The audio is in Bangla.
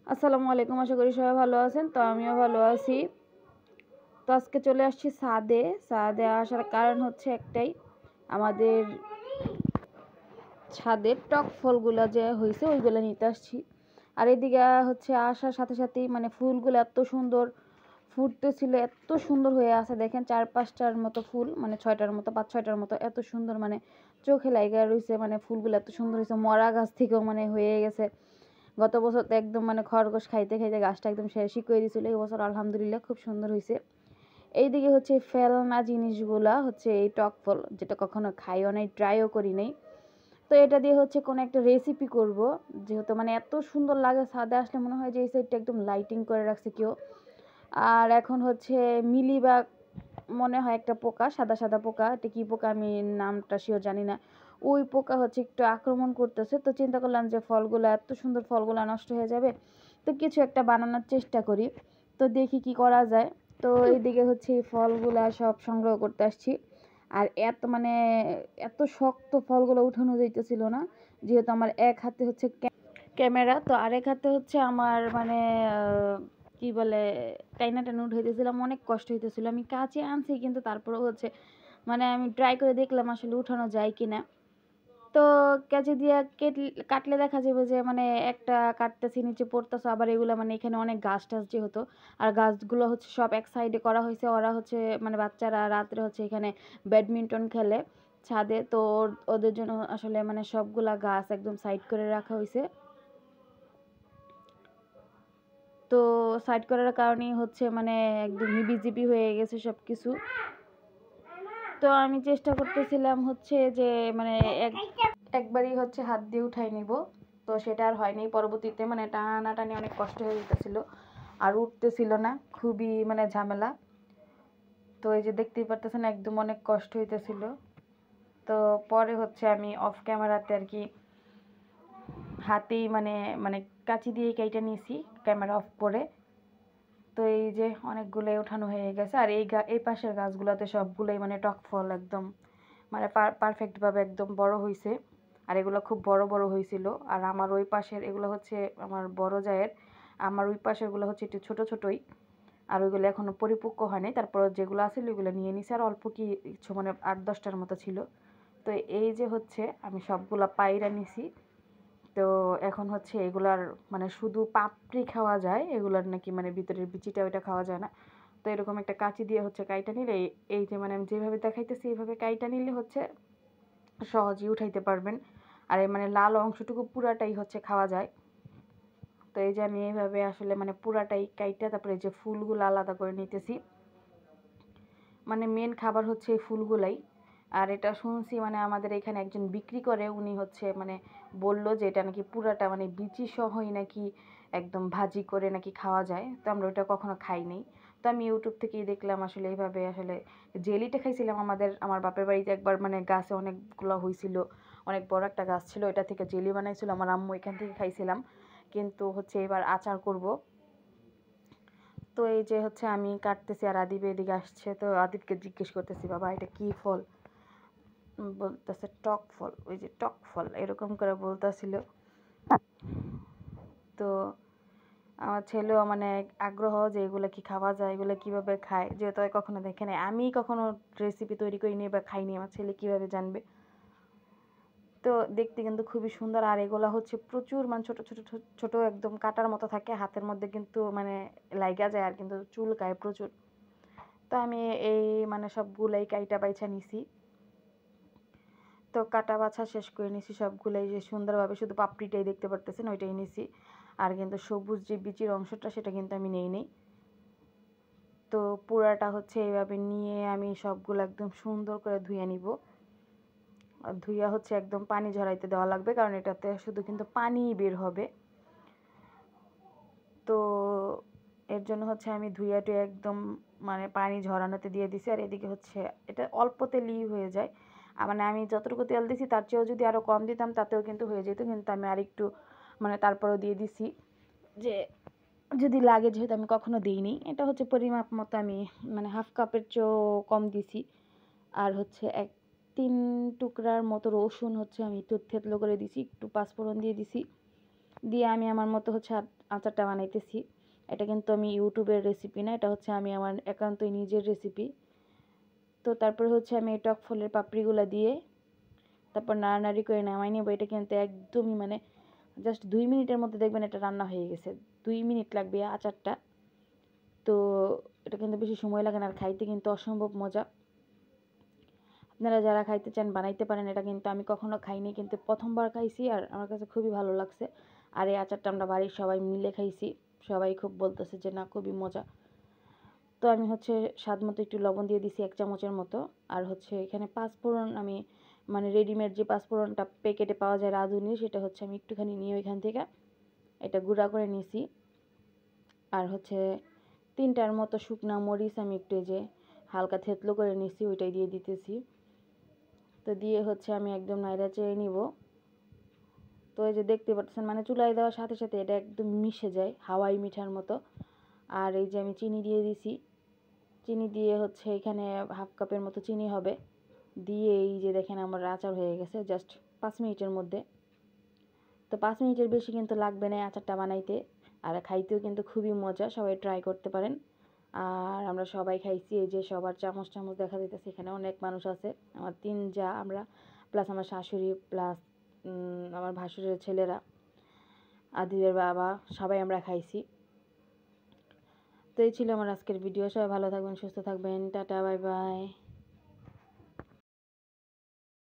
আসসালামু আলাইকুম, আশা করি সবাই ভালো আছেন। তো আমিও ভালো আছি। তো আজকে চলে আসছি ছাদে আসার কারণ হচ্ছে একটাই, আমাদের ছাদের টক ফলগুলো যে হয়েছে ওইগুলো নিতে আসছি। আর এদিকে হচ্ছে আসার সাথে সাথেই মানে ফুলগুলো এত সুন্দর ফুটতেছিল, এত সুন্দর হয়ে আছে। দেখেন 4-5টার মতো ফুল, মানে 6টার মতো, 5-6টার মতো, এত সুন্দর মানে চোখে লাগা রয়েছে। মানে ফুলগুলো এত সুন্দর হয়েছে, মরা গাছ থেকেও মানে হয়ে গেছে। গত বছর তো একদম মানে খরগোশ খাইতে খাইতে গাছটা একদম শেষই করে দিয়েছিল। এই বছর আলহামদুলিল্লাহ খুব সুন্দর হয়েছে। এইদিকে হচ্ছে ফেলনা জিনিসগুলা হচ্ছে এই টক ফল, যেটা কখনো খাইও নাই, ট্রাইও করি নাই। তো এটা দিয়ে হচ্ছে কোনো একটা রেসিপি করব, যেহেতু মানে এত সুন্দর লাগে ছাদে আসলে মনে হয় যে এই সাইডটা একদম লাইটিং করে রাখছে কেউ। আর এখন হচ্ছে মিলিবাগ মনে হয় একটা পোকা, সাদা সাদা পোকা, এটা কি পোকা আমি নামটা শিওর জানি না। ওই পোকা হচ্ছে একটু আক্রমণ করতেছে। তো চিন্তা করলাম যে ফলগুলো, এত সুন্দর ফলগুলো নষ্ট হয়ে যাবে, তো কিছু একটা বানানোর চেষ্টা করি। তো দেখি কি করা যায়। তো এইদিকে হচ্ছে এই ফলগুলা সব সংগ্রহ করতে আসছি। আর এত মানে এত শক্ত ফলগুলো উঠানো যাইতেছিল না, যেহেতু আমার এক হাতে হচ্ছে ক্যামেরা, তো আরেক হাতে হচ্ছে আমার মানে কি বলে টাইনা টাইনা উঠাইতেছিলাম, অনেক কষ্ট হইতেছিল। আমি কাছে আনছি কিন্তু তারপরেও হচ্ছে মানে আমি ট্রাই করে দেখলাম আসলে উঠানো যায় কিনা। তো কেঁচি দিয়ে কাটলে দেখা যাবে যে মানে একটা কাটতেছি নিচে পড়তেছে, আবার এগুলো মানে এখানে অনেক গাছ টাছ যেহেতু, আর গাছগুলো হচ্ছে সব এক সাইডে করা হয়েছে। ওরা হচ্ছে মানে বাচ্চারা রাত্রে হচ্ছে এখানে ব্যাডমিন্টন খেলে ছাদে, তো ওদের জন্য আসলে মানে সবগুলা গাছ একদম সাইড করে রাখা হয়েছে। তো সাইড করার কারণেই হচ্ছে মানে একদম হিবিজিবি হয়ে গেছে সব কিছু। তো আমি চেষ্টা করতেছিলাম হচ্ছে যে মানে একবারই হচ্ছে হাত দিয়ে উঠাই নিব, তো সেটা আর হয়নি। পরবর্তীতে মানে টানাটানি অনেক কষ্ট হয়ে যেতেছিল, আর উঠতেছিল না, খুবই মানে ঝামেলা। তো এই যে দেখতেই পারতেছেন একদম অনেক কষ্ট হইতেছিল। তো পরে হচ্ছে আমি অফ ক্যামেরাতে আর কি হাতেই মানে মানে কাঁচি দিয়ে কেটে নিয়েছি ক্যামেরা অফ করে। তো এই যে অনেকগুলোই ওঠানো হয়ে গেছে। আর এই পাশের গাছগুলোতে সবগুলোই মানে টক ফল একদম মানে পারফেক্টভাবে একদম বড় হয়েছে। আর এগুলো খুব বড় বড় হয়েছিল। আর আমার ওই পাশের এগুলো হচ্ছে আমার বড় জায়ের, আমার ওই পাশেরগুলো হচ্ছে একটু ছোট ছোটই। আর ওইগুলো এখনো পরিপক্ক হয়নি। তারপর যেগুলো আছে ওইগুলো নিয়ে নিছি। আর অল্প কিছু মানে 8-10টার মতো ছিল। তো এই যে হচ্ছে আমি সবগুলা পায়রা নিছি। তো এখন হচ্ছে এগুলার মানে শুধু পাপড়ি খাওয়া যায়, এগুলার নাকি মানে ভিতরের বিচিটা ওইটা খাওয়া যায় না। তো এরকম একটা কাঁচি দিয়ে হচ্ছে কাইটা নিলে এই যে মানে আমি যেভাবে দেখাইতেছি এইভাবে কাইটা নিলে হচ্ছে সহজেই উঠাইতে পারবেন। আর এই মানে লাল অংশটুকু পুরাটাই হচ্ছে খাওয়া যায়। তো এই যে আমি এইভাবে আসলে মানে পুরাটাই কাইটা তারপরে যে ফুলগুলো আলাদা করে নিতেছি। মানে মেন খাবার হচ্ছে এই ফুলগুলাই। আর এটা শুনছি মানে আমাদের এখানে একজন বিক্রি করে, উনি হচ্ছে মানে বলল যে এটা নাকি পুরাটা মানে বিচি সহই নাকি একদম ভাজি করে নাকি খাওয়া যায়। তো আমরা ওটা কখনো খাইনি। তো আমি ইউটিউব থেকেই দেখলাম আসলে এইভাবে আসলে জেলিটা খাইছিলাম আমার বাপের বাড়িতে একবার, মানে গাছে অনেকগুলো হয়েছিল, অনেক বড় একটা গাছ ছিল, এটা থেকে জেলি বানাইছিল আমার আম্মু, এখান থেকে খাইছিলাম। কিন্তু হচ্ছে এবার আচার করব। তো এই যে হচ্ছে আমি কাটতেছি আর আদিব এদিকে আসছে। তো আদিবকে জিজ্ঞেস করতেছি, বাবা এটা কি ফল? বলতেছে টক ফল, ওই যে টক ফল এরকম করে বলতেছিল। তো আমার ছেলেও মানে আগ্রহ যে এগুলো কি খাওয়া যায়, এগুলো কিভাবে খায়, যেহেতু কখনো দেখে নাই, আমি কখনো রেসিপি তৈরি করিনি বা খাইনি, আমার ছেলে কিভাবে জানবে। তো দেখতে কিন্তু খুবই সুন্দর। আর এগুলা হচ্ছে প্রচুর মানে ছোট ছোট ছোট একদম কাটার মতো থাকে, হাতের মধ্যে কিন্তু মানে লাইগা যায়, আর কিন্তু চুলকায় প্রচুর। তো আমি এই মানে সবগুলাই কাইটা বাইছা নিছি। তো কাটা বাছা শেষ করে নিছি সবগুলাই, যে সুন্দরভাবে শুধু পাপড়িটাই দেখতে পারতেছেন ওইটাই নিছি। আর কিন্তু সবুজ যে বিচির অংশটা সেটা কিন্তু আমি নেই। তো পুরাটা হচ্ছে এইভাবে নিয়ে আমি সবগুলো একদম সুন্দর করে ধুয়ে নিব। আর ধুইয়া হচ্ছে একদম পানি ঝরাইতে দেওয়া লাগবে, কারণ এটাতে শুধু কিন্তু পানিই বের হবে। তো এর জন্য হচ্ছে আমি ধুইয়া টুয়ে একদম মানে পানি ঝরানোতে দিয়ে দিছি। আর এদিকে হচ্ছে এটা অল্প তেলই হয়ে যায়। মানে আমি যতটুকু তেল দিছি তার চেয়েও যদি আরও কম দিতাম তাতেও কিন্তু হয়ে যেত, কিন্তু আমি আরেকটু মানে তারপরেও দিয়ে দিছি যে যদি লাগে, যেহেতু আমি কখনো দিইনি। এটা হচ্ছে পরিমাপ মতো আমি মানে হাফ কাপের চেয়েও কম দিছি। আর হচ্ছে 3 টুকরার মতো রসুন হচ্ছে আমি একটু থেতলো করে দিছি, একটু পাঁচফোড়ন দিয়ে দিছি। দিয়ে আমি আমার মতো হচ্ছে আচারটা বানাইতেছি। এটা কিন্তু আমি ইউটিউবের রেসিপি না, এটা হচ্ছে আমি আমার একান্তই নিজের রেসিপি। তো তারপরে হচ্ছে আমি এই টক ফলের পাপড়িগুলো দিয়ে তারপর নাড়ানাড়ি করে নামাই নেবো। এটা কিন্তু একদমই মানে জাস্ট 2 মিনিটের মধ্যে দেখবেন এটা রান্না হয়ে গেছে। 2 মিনিট লাগবে আচারটা। তো এটা কিন্তু বেশি সময় লাগে না, আর খাইতে কিন্তু অসম্ভব মজা। আপনারা যারা খাইতে চান বানাইতে পারেন। এটা কিন্তু আমি কখনো খাইনি, কিন্তু প্রথমবার খাইছি আর আমার কাছে খুবই ভালো লাগছে। আর এই আচারটা আমরা বাড়ির সবাই মিলে খাইছি, সবাই খুব বলতেছে যে না খুবই মজা। তো আমি হচ্ছে স্বাদ মতো একটু লবণ দিয়ে দিছি 1 চামচের মতো। আর হচ্ছে এখানে পাঁচফোড়ন আমি মানে রেডিমেড যে পাঁচফোড়নটা প্যাকেটে পাওয়া যায় রাঁধুনি, সেটা হচ্ছে আমি একটুখানি নিয়ে ওইখান থেকে এটা গুঁড়া করে নিছি। আর হচ্ছে 3টার মতো শুকনা মরিচ আমি একটু যে হালকা থেতলো করে নিছি, ওইটাই দিয়ে দিতেছি। তো দিয়ে হচ্ছে আমি একদম নাইড়া চেড়ে নিব। তো এই যে দেখতে পাচ্ছেন মানে চুলায় দেওয়ার সাথে সাথে এটা একদম মিশে যায় হাওয়াই মিঠার মতো। আর এই যে আমি চিনি দিয়ে দিছি, চিনি দিয়ে হচ্ছে এখানে 1/2 কাপের মতো চিনি হবে। দিয়ে এই যে দেখেন আমার আচার হয়ে গেছে জাস্ট 5 মিনিটের মধ্যে। তো 5 মিনিটের বেশি কিন্তু লাগবে না আচারটা বানাইতে। আর খাইতেও কিন্তু খুবই মজা, সবাই ট্রাই করতে পারেন। আর আমরা সবাই খাইছি, এই যে সবার চামচ চামচ দেখা যাইতেছে, এখানে অনেক মানুষ আছে। আমার 3 জা আমরা, প্লাস আমার শাশুড়ি, প্লাস আমার ভাসুরের ছেলেরা, আদিবের বাবা, সবাই আমরা খাইছি। তো এই ছিল আমার আজকের ভিডিও। সবাই ভালো থাকবেন, সুস্থ থাকবেন, টাটা, বাই বাই।